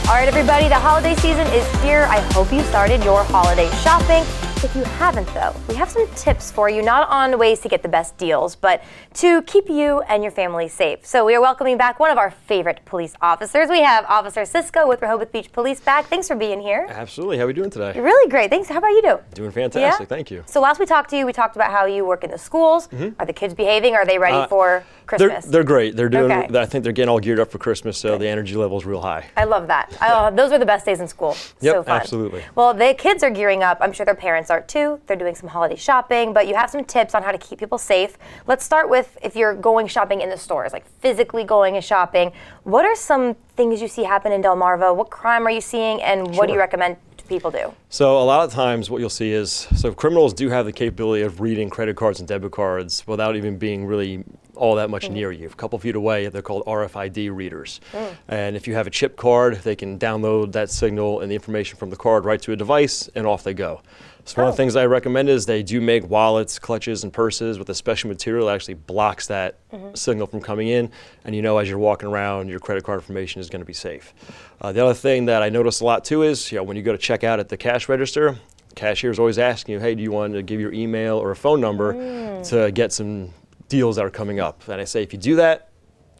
All right, everybody, the holiday season is here. I hope you started your holiday shopping. If you haven't, though, we have some tips for you, not on ways to get the best deals, but to keep you and your family safe. So we are welcoming back one of our favorite police officers. We have Officer Scisco with Rehoboth Beach Police back. Thanks for being here. Absolutely. How are we doing today? You're really great. Thanks. How about you doing? Doing fantastic. Yeah? Thank you. So last we talked to you, we talked about how you work in the schools. Are the kids behaving? Are they ready for Christmas? They're great. They're doing. Okay. I think they're getting all geared up for Christmas, so the energy level is real high. I love that. Those are the best days in school. Yep, so fun. absolutely. Well, the kids are gearing up. I'm sure their parents are too. They're doing some holiday shopping, but you have some tips on how to keep people safe. Let's start with if you're going shopping in the stores, like physically going and shopping. What are some things you see happen in Delmarva? What crime are you seeing, and what do you recommend people do? So a lot of times what you'll see is, so criminals do have the capability of reading credit cards and debit cards without even being really all that much near you. A couple feet away, they're called RFID readers. And if you have a chip card, they can download that signal and the information from the card right to a device, and off they go. So one of the things I recommend is they do make wallets, clutches, and purses with a special material that actually blocks that signal from coming in, and you know as you're walking around, your credit card information is going to be safe. The other thing that I notice a lot too is, when you go to check out at the cash register, the cashier is always asking you, hey, do you want to give your email or a phone number to get some deals that are coming up? And I say, if you do that,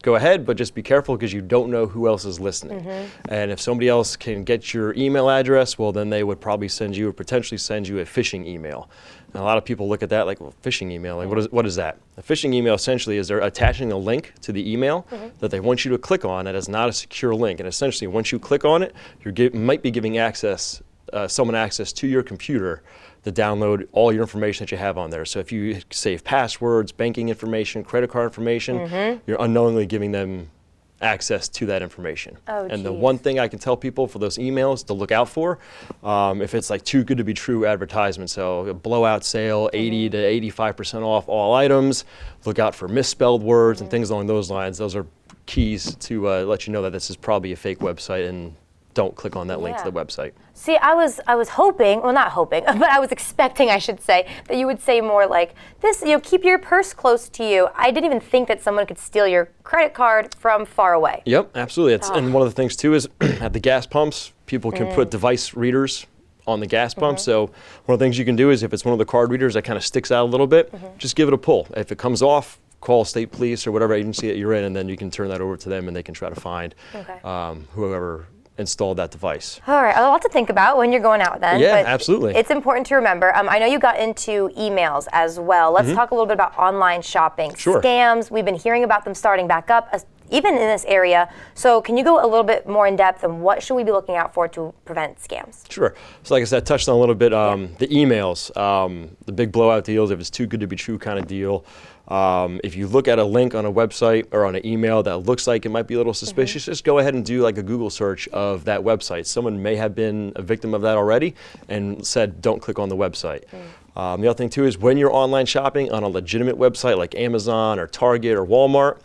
go ahead, but just be careful because you don't know who else is listening. And if somebody else can get your email address, well, then they would probably send you or potentially send you a phishing email. And a lot of people look at that like, well, phishing email, like what is that? A phishing email essentially is they're attaching a link to the email that they want you to click on that is not a secure link. And essentially, once you click on it, you might be giving someone access to your computer to download all your information that you have on there. So if you save passwords, banking information, credit card information, you're unknowingly giving them access to that information. And the one thing I can tell people for those emails to look out for, if it's like too good to be true advertisement, so a blowout sale, 80 to 85% off all items, look out for misspelled words and things along those lines. Those are keys to let you know that this is probably a fake website, and don't click on that link to the website. See, I was hoping, well, not hoping, but I was expecting, I should say, that you would say more like this, keep your purse close to you. I didn't even think that someone could steal your credit card from far away. Yep, absolutely. And one of the things too is at the gas pumps, people can put device readers on the gas pump. So one of the things you can do is if it's one of the card readers that kind of sticks out a little bit, just give it a pull. If it comes off, call state police or whatever agency that you're in, and then you can turn that over to them and they can try to find whoever installed that device. All right, a lot to think about when you're going out then. Yeah, but absolutely. It's important to remember. I know you got into emails as well. Let's talk a little bit about online shopping. Sure. Scams, we've been hearing about them starting back up, even in this area. So can you go a little bit more in depth on what should we be looking out for to prevent scams? Sure. So like I said, I touched on a little bit the emails, the big blowout deals, if it's too good to be true kind of deal. If you look at a link on a website or on an email that looks like it might be a little suspicious, just go ahead and do like a Google search of that website. Someone may have been a victim of that already and said, don't click on the website. The other thing too is when you're online shopping on a legitimate website like Amazon or Target or Walmart,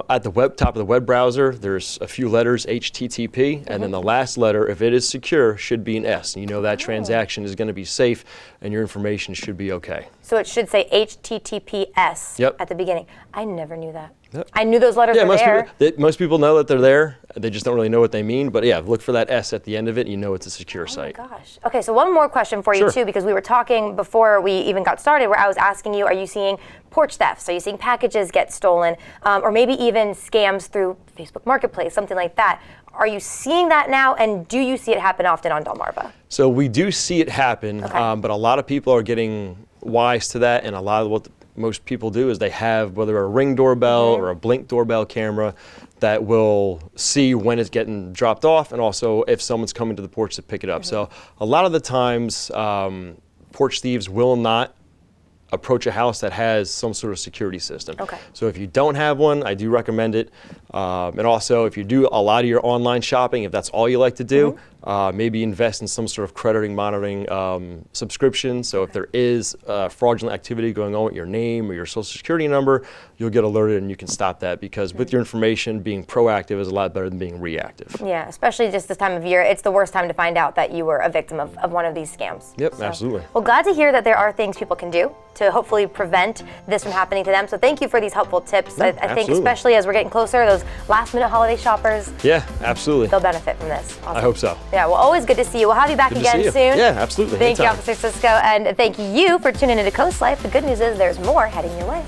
at the top of the web browser, there's a few letters, HTTP, and then the last letter, if it is secure, should be an S. And you know that transaction is going to be safe and your information should be okay. So it should say HTTPS at the beginning. I never knew that. Yep. I knew those letters were there. Most people know that they're there. They just don't really know what they mean. But yeah, look for that S at the end of it. You know it's a secure site. Oh my gosh. Okay, so one more question for you too, because we were talking before we even got started where I was asking you, are you seeing porch thefts? Are you seeing packages get stolen? Or maybe even scams through Facebook Marketplace, something like that. Are you seeing that now, and do you see it happen often on Delmarva? So we do see it happen, but a lot of people are getting wise to that, and a lot of what most people do is they have whether a Ring doorbell or a Blink doorbell camera that will see when it's getting dropped off and also if someone's coming to the porch to pick it up. So a lot of the times porch thieves will not approach a house that has some sort of security system. So if you don't have one, I do recommend it. And also if you do a lot of your online shopping, if that's all you like to do, maybe invest in some sort of crediting monitoring subscription. So if there is fraudulent activity going on with your name or your social security number, you'll get alerted and you can stop that, because with your information, being proactive is a lot better than being reactive. Yeah, especially just this time of year. It's the worst time to find out that you were a victim of one of these scams. Yep, absolutely. Well, glad to hear that there are things people can do to hopefully prevent this from happening to them. So thank you for these helpful tips. Yeah, I think especially as we're getting closer, those last minute holiday shoppers, yeah, absolutely. they'll benefit from this. Awesome. I hope so. Yeah, well, always good to see you. We'll have you back Good again to see you. soon. Yeah, absolutely. Thank you, Anytime. Officer Scisco, and thank you for tuning into Coast Life. The good news is there's more heading your way.